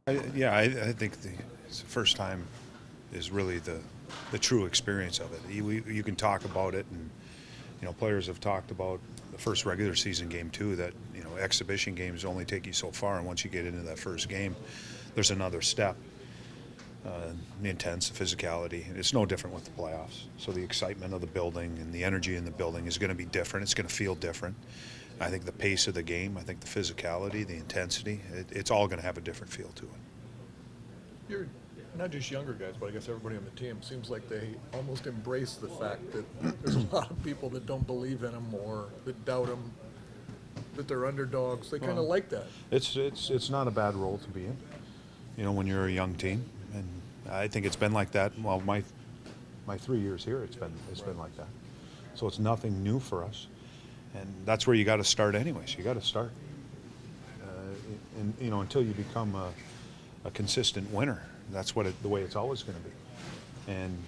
I think it's the first time is really the true experience of it. You can talk about it, and players have talked about the first regular season game too. That exhibition games only take you so far, and once you get into that first game, there's another step. The intense, the physicality. It's no different with the playoffs. So the excitement of the building and the energy in the building is going to be different. It's going to feel different. I think the pace of the game, I think the physicality, the intensity, it's all going to have a different feel to it. You're not just younger guys, but I guess everybody on the team seems like they almost embrace the fact that there's a lot of people that don't believe in them or that doubt them, that they're underdogs. They kind of like that. It's not a bad role to be in, when you're a young team, and I think it's been like that. Well, my 3 years here, it's been like that. So it's nothing new for us, and that's where you got to start anyways. You got to start, and until you become a consistent winner. That's the way it's always going to be. And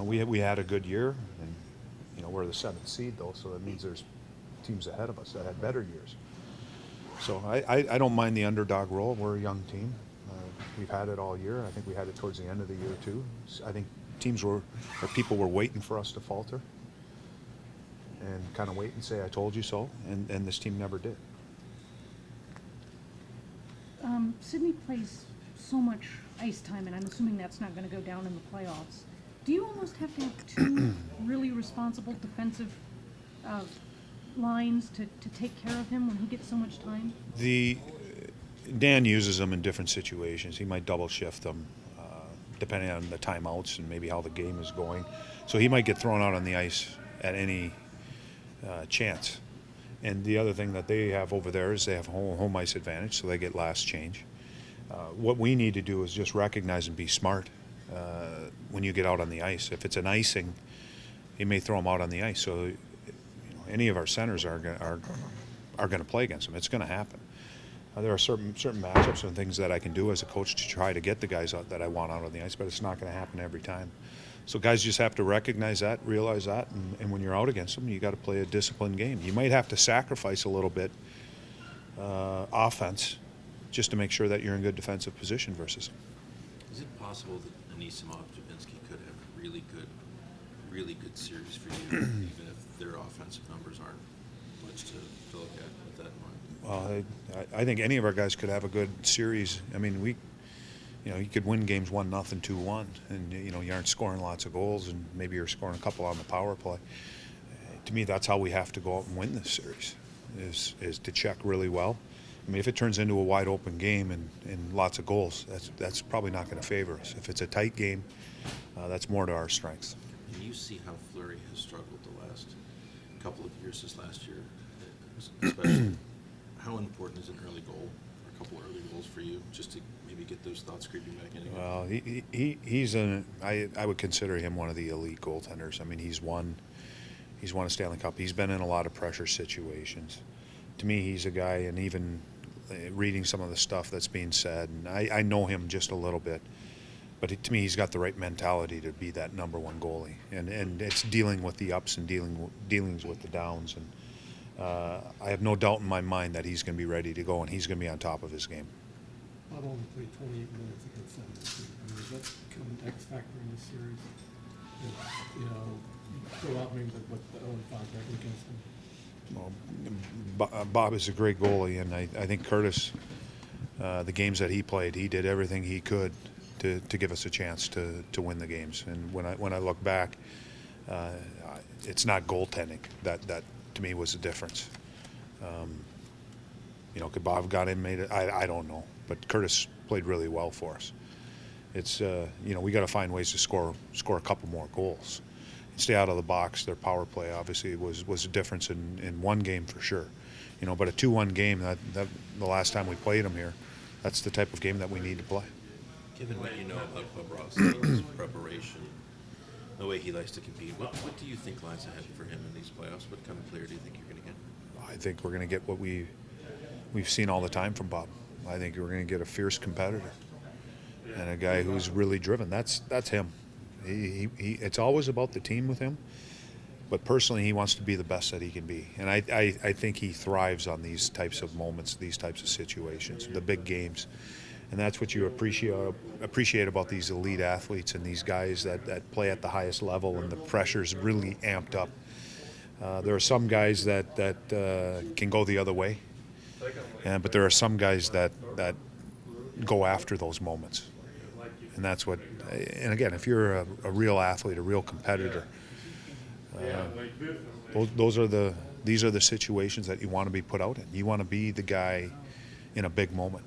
we had a good year, and we're the 7th seed though, so that means there's teams ahead of us that had better years. So I don't mind the underdog role. We're a young team. We've had it all year. I think we had it towards the end of the year too. I think people were waiting for us to falter and kind of wait and say, "I told you so," and this team never did. Sydney plays so much ice time, and I'm assuming that's not going to go down in the playoffs. Do you almost have to have two really responsible defensive lines to take care of him when he gets so much time? Dan uses them in different situations. He might double shift them depending on the timeouts and maybe how the game is going. So he might get thrown out on the ice at any chance. And the other thing that they have over there is they have home ice advantage, so they get last change. What we need to do is just recognize and be smart when you get out on the ice. If it's an icing, he may throw them out on the ice. So any of our centers are going to play against them. It's going to happen. There are certain matchups and things that I can do as a coach to try to get the guys out that I want out on the ice, but it's not going to happen every time. So guys just have to recognize that, realize that, and when you're out against them, you got to play a disciplined game. You might have to sacrifice a little bit offense just to make sure that you're in good defensive position versus them. Is it possible that Anisimov Jabinski could have really good series for you, even if their offensive numbers aren't much to look at with that in mind? Well, I think any of our guys could have a good series. I mean, you could win games 1-0, 2-1, and you aren't scoring lots of goals, and maybe you're scoring a couple on the power play. To me, that's how we have to go out and win this series, is to check really well. I mean, if it turns into a wide open game and lots of goals, that's probably not going to favor us. If it's a tight game, that's more to our strengths. And you see how Fleury has struggled the last couple of years, this last year, especially. How important is an early goal, or a couple early goals for you, just to maybe get those thoughts creeping back in again? Well, I would consider him one of the elite goaltenders. I mean, he's won a Stanley Cup. He's been in a lot of pressure situations. To me, he's a guy, and even reading some of the stuff that's being said, and I know him just a little bit, but to me, he's got the right mentality to be that number one goalie, and it's dealing with the ups and dealings with the downs, and I have no doubt in my mind that he's going to be ready to go, and he's going to be on top of his game. Bob only played 28 minutes against San Jose. I mean, is that kind of an X factor in this series? That, you go out maybe with the own contract against him. Well, Bob is a great goalie, and I think Curtis, the games that he played, he did everything he could to give us a chance to win the games. And when I look back, it's not goaltending that to me was the difference. Could Bob have got in, made it? I don't know, but Curtis played really well for us. It's we got to find ways to score a couple more goals. Stay out of the box. Their power play obviously was a difference in one game for sure, but a 2-1 game that the last time we played them here, that's the type of game that we need to play. Given what you know about Bobrovsky's preparation, the way he likes to compete, what do you think lies ahead for him in these playoffs? What kind of player do you think you're going to get? I think we're going to get what we've seen all the time from Bob. I think we're going to get a fierce competitor and a guy who's really driven. That's him. He it's always about the team with him, but personally he wants to be the best that he can be, and I think he thrives on these types of moments, these types of situations, the big games, And that's what you appreciate about these elite athletes and these guys that play at the highest level, and the pressure's really amped up. There are some guys that can go the other way, but there are some guys that go after those moments. And that's what, and again, if you're a real athlete, a real competitor, these are the situations that you want to be put out in. You want to be the guy in a big moment.